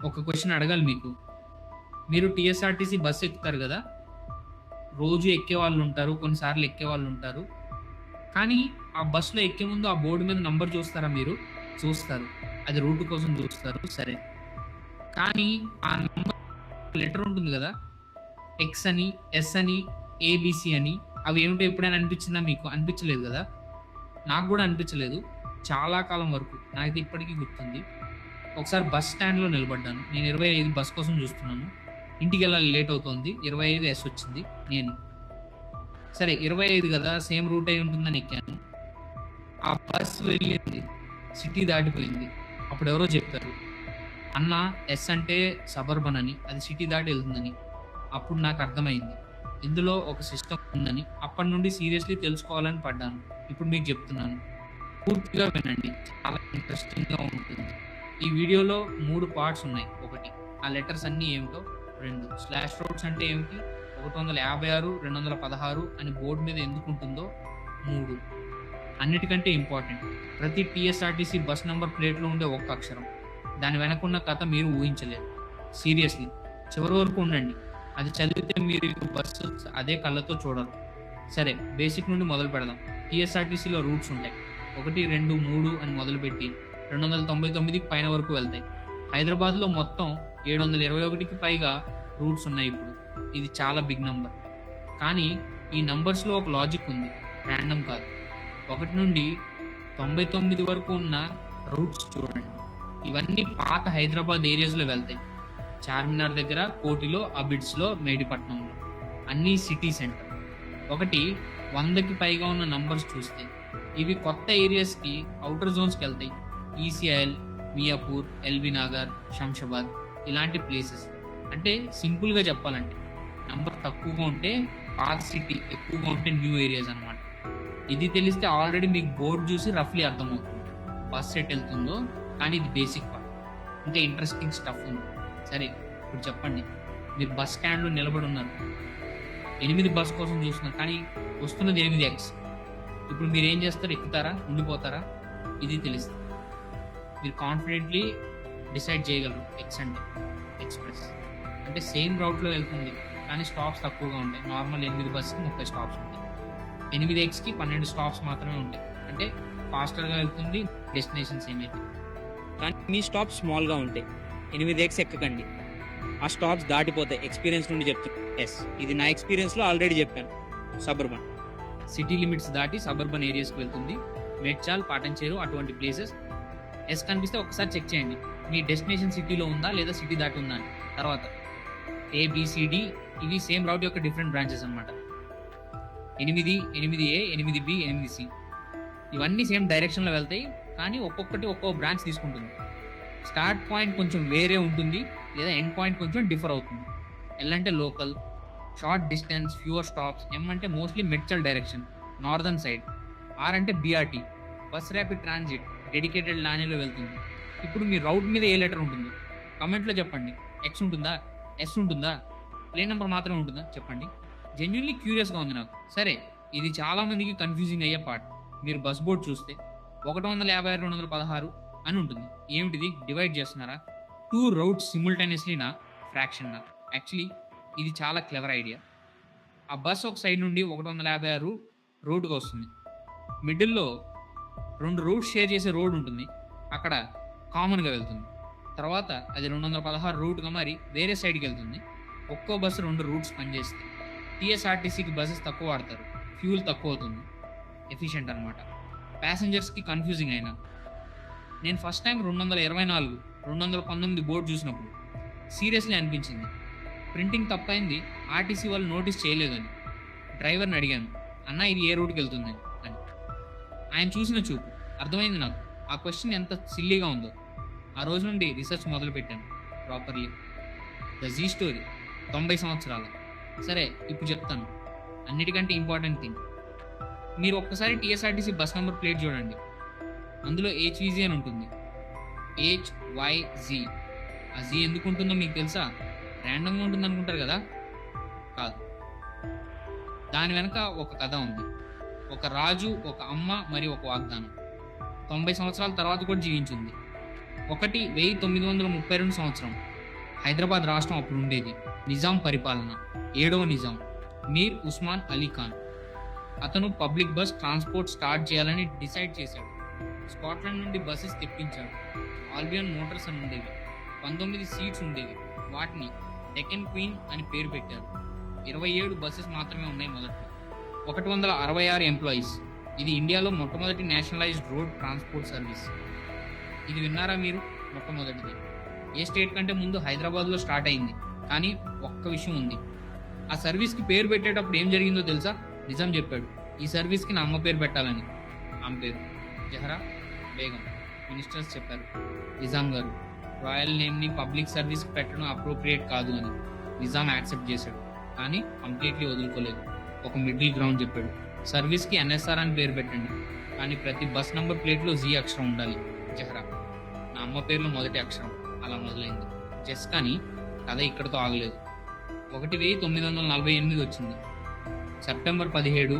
ఒక క్వశ్చన్ అడగాలి మీకు. మీరు టీఎస్ఆర్టీసీ బస్సు ఎక్కుతారు కదా! రోజు ఎక్కేవాళ్ళు ఉంటారు. కొన్నిసార్లు ఎక్కేవాళ్ళు ఉంటారు. కానీ ఆ బస్సులో ఎక్కే ముందు ఆ బోర్డు మీద నంబర్ చూస్తారా మీరు? చూస్తారు. అది రూట్ కోసం చూస్తారు. సరే. కానీ ఆ నంబర్ లెటర్ ఉంటుంది కదా! ఎక్స్ అని, ఎస్ అని, ఏబీసీ అని అవి ఏమిటో ఎప్పుడైనా అనిపించిందా మీకు? అనిపించలేదు కదా! నాకు కూడా అనిపించలేదు. చాలా కాలం వరకు. నాకైతే ఇప్పటికీ గుర్తుంది. ఒకసారి బస్ స్టాండ్‌లో నిలబడ్డాను. నేను 25 బస్ కోసం చూస్తున్నాను. ఇంటికెళ్ళాలి లేట్ అవుతోంది. 25 ఎస్ వచ్చింది. నేను సరే 25 కదా! సేమ్ రూట్ అయి ఉంటుందని ఎక్కాను. ఆ బస్ వెళ్ళింది. సిటీ దాటిపోయింది. అప్పుడు ఎవరో చెప్పారు. అన్న ఎస్ అంటే సబర్బన్ అని. అది సిటీ దాటి వెళ్తుందని. అప్పుడు నాకు అర్థమైంది. ఇందులో ఒక సిస్టమ్ ఉందని. అప్పటి నుండి సీరియస్‌లీ తెలుసుకోవాలని పడ్డాను. ఇప్పుడు మీకు చెప్తున్నాను. పూర్తిగా వినండి. చాలా ఇంట్రెస్టింగ్‌గా ఉంటుంది. ఈ వీడియోలో 3 పార్ట్స్ ఉన్నాయి. 1 ఆ లెటర్స్ అన్నీ ఏమిటో, 2 స్లాష్ రోడ్స్ అంటే ఏమిటి, 156, 216 అని బోర్డు మీద ఎందుకు ఉంటుందో, 3 అన్నిటికంటే ఇంపార్టెంట్ ప్రతి టీఎస్ఆర్టీసీ బస్ నంబర్ ప్లేట్లో ఉండే ఒక్క అక్షరం. దాని వెనకున్న కథ మీరు ఊహించలేరు. సీరియస్లీ చివరి వరకు ఉండండి. అది చదివితే మీరు బస్సు అదే కళ్ళతో చూడరు. సరే బేసిక్ నుండి మొదలు పెడదాం. టీఎస్ఆర్టీసీలో రూట్స్ ఉంటాయి. 1, 2, 3 అని మొదలుపెట్టి 299కి పైన వరకు వెళ్తాయి. హైదరాబాద్లో మొత్తం 721కి పైగా రూట్స్ ఉన్నాయి ఇప్పుడు. ఇది చాలా బిగ్ నంబర్. కానీ ఈ నంబర్స్లో ఒక లాజిక్ ఉంది. ర్యాండమ్ కాదు. 1 నుండి 99 వరకు ఉన్న రూట్స్ చూడండి. ఇవన్నీ పాత హైదరాబాద్ ఏరియాస్లో వెళ్తాయి. చార్మినార్ దగ్గర, కోటిలో, అబిడ్స్లో, మేడిపట్నంలో అన్నీ సిటీ సెంటర్. 100కి పైగా ఉన్న నంబర్స్ చూస్తే ఇవి కొత్త ఏరియాస్కి, అవుటర్ జోన్స్కి వెళ్తాయి. ఈసీఐఎల్, మియాపూర్, ఎల్బీ నగర్, శంషాబాద్ ఇలాంటి ప్లేసెస్. అంటే సింపుల్గా చెప్పాలంటే నంబర్ తక్కువగా ఉంటే పాత సిటీ, ఎక్కువగా ఉంటే న్యూ ఏరియాస్ అనమాట. ఇది తెలిస్తే ఆల్రెడీ మీకు బోర్డు చూసి రఫ్లీ అర్థమవుతుంది బస్ ఎట్ వెళ్తుందో. కానీ ఇది బేసిక్ పార్ట్. ఇంకా ఇంట్రెస్టింగ్ స్టఫ్ ఉంది. సరే ఇప్పుడు చెప్పండి. మీరు బస్ స్టాండ్లో నిలబడి ఉన్నారు. 8 బస్ కోసం చూస్తున్నారు. కానీ వస్తున్నది 8X. ఇప్పుడు మీరు ఏం చేస్తారు? ఎక్కుతారా? ఉండిపోతారా? ఇది తెలుస్తుంది. మీరు కాన్ఫిడెంట్లీ డిసైడ్ చేయగలరు. ఎక్స్ అంటే ఎక్స్ప్రెస్ అంటే సేమ్ రౌట్లో వెళ్తుంది కానీ స్టాప్స్ తక్కువగా ఉంటాయి. నార్మల్ 8 బస్కి 30 స్టాప్స్ ఉంటాయి. 8Xకి 12 స్టాప్స్ మాత్రమే ఉంటాయి. అంటే ఫాస్టర్గా వెళ్తుంది. డెస్టినేషన్ సేమ్ అయితే. కానీ మీ స్టాప్ స్మాల్గా ఉంటాయి. 8X ఎక్కకండి. ఆ స్టాప్స్ దాటిపోతాయి. ఎక్స్పీరియన్స్ నుండి చెప్తాను. ఎస్, ఇది నా ఎక్స్పీరియన్స్లో ఆల్రెడీ చెప్పాను. సబర్బన్ సిటీ లిమిట్స్ దాటి సబర్బన్ ఏరియాస్కి వెళ్తుంది. మేడ్చాల్, పాటంచేరు అటువంటి ప్లేసెస్. ఎస్ కనిపిస్తే ఒకసారి చెక్ చేయండి. మీ డెస్టినేషన్ సిటీలో ఉందా లేదా సిటీ దాటి ఉందా అని. తర్వాత ఏబిసిడి ఇవి సేమ్ రౌట్ యొక్క డిఫరెంట్ బ్రాంచెస్ అనమాట. 8, 8A, 8B, 8C ఇవన్నీ సేమ్ డైరెక్షన్లో వెళ్తాయి. కానీ ఒక్కొక్కటి ఒక్కో బ్రాంచ్ తీసుకుంటుంది. స్టార్ట్ పాయింట్ కొంచెం వేరే ఉంటుంది లేదా ఎండ్ పాయింట్ కొంచెం డిఫర్ అవుతుంది. ఎల్ అంటే local, short distance, fewer stops. M అంటే mostly Medchal direction, northern side. R అంటే BRT, bus rapid transit, dedicated లానీలో వెళ్తుంది. ఇప్పుడు మీ రౌట్ మీద ఏ లెటర్ ఉంటుందో కమెంట్లో చెప్పండి. ఎక్స్ ఉంటుందా? ఎస్ ఉంటుందా? ప్లేన్ నెంబర్ మాత్రమే ఉంటుందా? చెప్పండి. జెన్యున్లీ క్యూరియస్గా ఉంది నాకు. సరే ఇది చాలామందికి కన్ఫ్యూజింగ్ అయ్యే పార్ట్. మీరు బస్ బోర్డ్ చూస్తే 156, 216 అని ఉంటుంది. ఏమిటిది? డివైడ్ చేస్తున్నారా? 2 రౌట్స్ సిముల్టేనియస్లీ నా ఫ్రాక్షన్ నా. యాక్చువల్లీ ఇది చాలా క్లెవర్ ఐడియా. ఆ బస్ ఒక సైడ్ నుండి 156 రోడ్డుగా వస్తుంది. మిడిల్లో 2 రూట్స్ షేర్ చేసే రోడ్ ఉంటుంది. అక్కడ కామన్గా వెళ్తుంది. తర్వాత అది 216 రూట్గా మరి వేరే సైడ్కి వెళ్తుంది. ఒక్కో బస్సు 2 రూట్స్ పనిచేస్తాయి. టీఎస్ఆర్టీసీకి బస్సెస్ తక్కువ వాడతారు. ఫ్యూల్ తక్కువ అవుతుంది. ఎఫిషియెంట్ అనమాట. ప్యాసింజర్స్కి కన్ఫ్యూజింగ్ అయినా. నేను ఫస్ట్ టైం 224, 219 బోర్డు చూసినప్పుడు సీరియస్లీ అనిపించింది. ప్రింటింగ్ తప్పైంది. ఆర్టీసీ వాళ్ళు నోటీస్ చేయలేదని డ్రైవర్ని అడిగాను. అన్న ఇది ఏ రూట్కి వెళ్తుంది అని. ఆయన చూసిన చూపు అర్థమైంది నాకు ఆ క్వశ్చన్ ఎంత సిల్లీగా ఉందో. ఆ రోజు నుండి రీసెర్చ్ మొదలుపెట్టాను ప్రాపర్లీ. ద జీ స్టోరీ 90 సంవత్సరాల. సరే ఇప్పుడు చెప్తాను అన్నిటికంటే ఇంపార్టెంట్ థింగ్. మీరు ఒక్కసారి టీఎస్ఆర్టీసీ బస్ నెంబర్ ప్లేట్ చూడండి. అందులో HVZ అని ఉంటుంది. HYZ. ఆ జీ ఎందుకు ఉంటుందో మీకు తెలుసా? ర్యాండమ్గా ఉంటుంది అనుకుంటారు కదా? కాదు. దాని వెనక ఒక కథ ఉంది. ఒక రాజు, ఒక అమ్మ మరియు ఒక వాగ్దానం. 90 సంవత్సరాల తర్వాత కూడా జీవించింది. 1932 సంవత్సరం. హైదరాబాద్ రాష్ట్రం అప్పుడు ఉండేది. నిజాం పరిపాలన. 7వ నిజాం మీర్ ఉస్మాన్ అలీ ఖాన్. అతను పబ్లిక్ బస్ ట్రాన్స్పోర్ట్ స్టార్ట్ చేయాలని డిసైడ్ చేశాడు. స్కాట్లాండ్ నుండి బస్సెస్ తెప్పించాడు. ఆల్బియన్ మోటార్స్ అని ఉండేవి. 19 సీట్స్ ఉండేవి. వాటిని డెక్కన్ క్వీన్ అని పేరు పెట్టారు. 27 బస్సెస్ మాత్రమే ఉన్నాయి మొదట్లో. 166 ఎంప్లాయీస్. ఇది ఇండియాలో మొట్టమొదటి నేషనలైజ్డ్ రోడ్ ట్రాన్స్పోర్ట్ సర్వీస్. ఇది విన్నారా మీరు? మొట్టమొదటిది. ఏ స్టేట్ కంటే ముందు హైదరాబాద్లో స్టార్ట్ అయింది. కానీ ఒక్క విషయం ఉంది. ఆ సర్వీస్కి పేరు పెట్టేటప్పుడు ఏం జరిగిందో తెలుసా? నిజాం చెప్పాడు, ఈ సర్వీస్కి నా అమ్మ పేరు పెట్టాలని. ఆమె పేరు జహరా బేగం. మినిస్టర్స్ చెప్పారు, నిజాం గారు రాయల్ నేమ్ని పబ్లిక్ సర్వీస్కి పెట్టడం అప్రోప్రియేట్ కాదు అని. నిజాం యాక్సెప్ట్ చేశాడు, కానీ కంప్లీట్లీ వదులుకోలేదు. ఒక మిడిల్ గ్రౌండ్ చెప్పాడు, సర్వీస్కి ఎన్ఎస్ఆర్ అని పేరు పెట్టండి, కానీ ప్రతి బస్ నంబర్ ప్లేట్లో జీ అక్షరం ఉండాలి. జహరా నా అమ్మ పేరులో మొదటి అక్షరం. అలా మొదలైంది. జస్ట్ కానీ కథ ఇక్కడితో ఆగలేదు. 1948 వచ్చింది. సెప్టెంబర్ 17,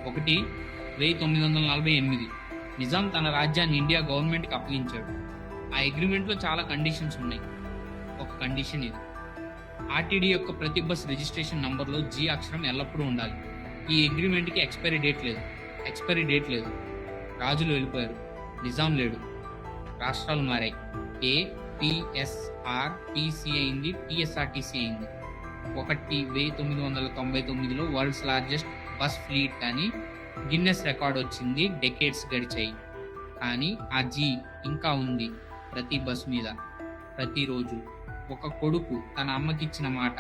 1948 నిజాం తన రాజ్యాన్ని ఇండియా గవర్నమెంట్కి అప్పగించాడు. ఆ అగ్రిమెంట్లో చాలా కండిషన్స్ ఉన్నాయి. ఒక కండిషన్ ఇది, ఆర్టీడీ యొక్క ప్రతి బస్ రిజిస్ట్రేషన్ నంబర్లో జీ అక్షరం ఎల్లప్పుడూ ఉండాలి. ఈ అగ్రిమెంట్కి ఎక్స్పైరీ డేట్ లేదు. రాజులు వెళ్ళిపోయారు, నిజాం లేడు. రాష్ట్రాలు మారాయి. ఏపీఎస్ఆర్టీసీ అయింది, టీఎస్ఆర్టీసీ అయింది. 1999లో వరల్డ్స్ లార్జెస్ట్ బస్ ఫ్లీట్ అని గిన్నెస్ రికార్డ్ వచ్చింది. డెకేడ్స్ గడిచాయి, కానీ ఆ జీ ఇంకా ఉంది ప్రతి బస్ మీద. ప్రతిరోజు ఒక కొడుకు తన అమ్మకిచ్చిన మాట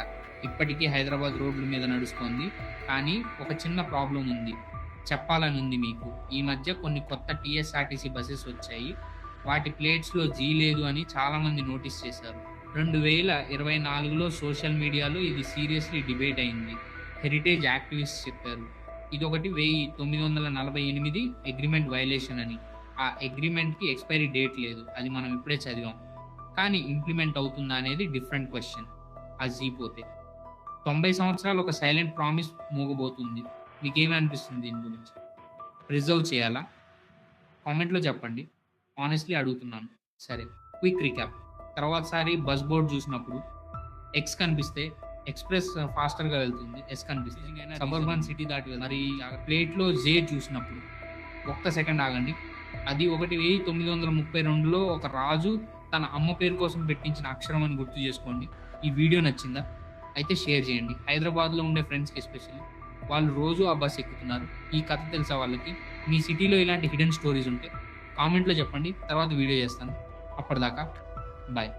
ఇప్పటికీ హైదరాబాద్ రోడ్ల మీద నడుస్తోంది. కానీ ఒక చిన్న ప్రాబ్లం ఉంది, చెప్పాలని ఉంది మీకు. ఈ మధ్య కొన్ని కొత్త టీఎస్ఆర్టీసీ బస్సెస్ వచ్చాయి. వాటి ప్లేట్స్లో జీ లేదు అని చాలామంది నోటీస్ చేశారు. 2024లో సోషల్ మీడియాలో ఇది సీరియస్లీ డిబేట్ అయింది. హెరిటేజ్ యాక్టివిస్ట్ చెప్పారు ఇదొకటి 1948 అగ్రిమెంట్ వైలేషన్ అని. ఆ అగ్రిమెంట్కి ఎక్స్పైరీ డేట్ లేదు, అది మనం ఇప్పుడే చదివాం. కానీ ఇంప్లిమెంట్ అవుతుందా అనేది డిఫరెంట్ క్వశ్చన్. ఆ జీ పోతే 90 సంవత్సరాలు ఒక సైలెంట్ ప్రామిస్ మూగబోతుంది. మీకేమనిపిస్తుంది దీని గురించి? ప్రిజర్వ్ చేయాలా? కామెంట్లో చెప్పండి. ఆనెస్ట్లీ అడుగుతున్నాను. సరే, క్విక్ రీక్యాప్. తర్వాతసారి బస్ బోర్డ్ చూసినప్పుడు ఎక్స్ కనిపిస్తే ఎక్స్ప్రెస్ ఫాస్టర్గా వెళ్తుంది. ఎస్ కనిపిస్తే సబర్బన్ సిటీ దాటి వెళ్తుంది. మరి ప్లేట్లో జే చూసినప్పుడు ఒక్క సెకండ్ ఆగండి. అది 1932లో ఒక రాజు తన అమ్మ పేరు కోసం పెట్టించిన అక్షరం అని గుర్తు చేసుకోండి. ఈ వీడియో నచ్చిందా? అయితే షేర్ చేయండి. హైదరాబాద్లో ఉండే ఫ్రెండ్స్కి ఎస్పెషల్లీ. వాళ్ళు రోజు ఆ బస్ ఎక్కుతున్నారు. ఈ కథ తెలుసా వాళ్ళకి? మీ సిటీలో ఇలాంటి హిడెన్ స్టోరీస్ ఉంటే కామెంట్లో చెప్పండి. తర్వాత వీడియో చేస్తాను. అప్పటిదాకా బాయ్.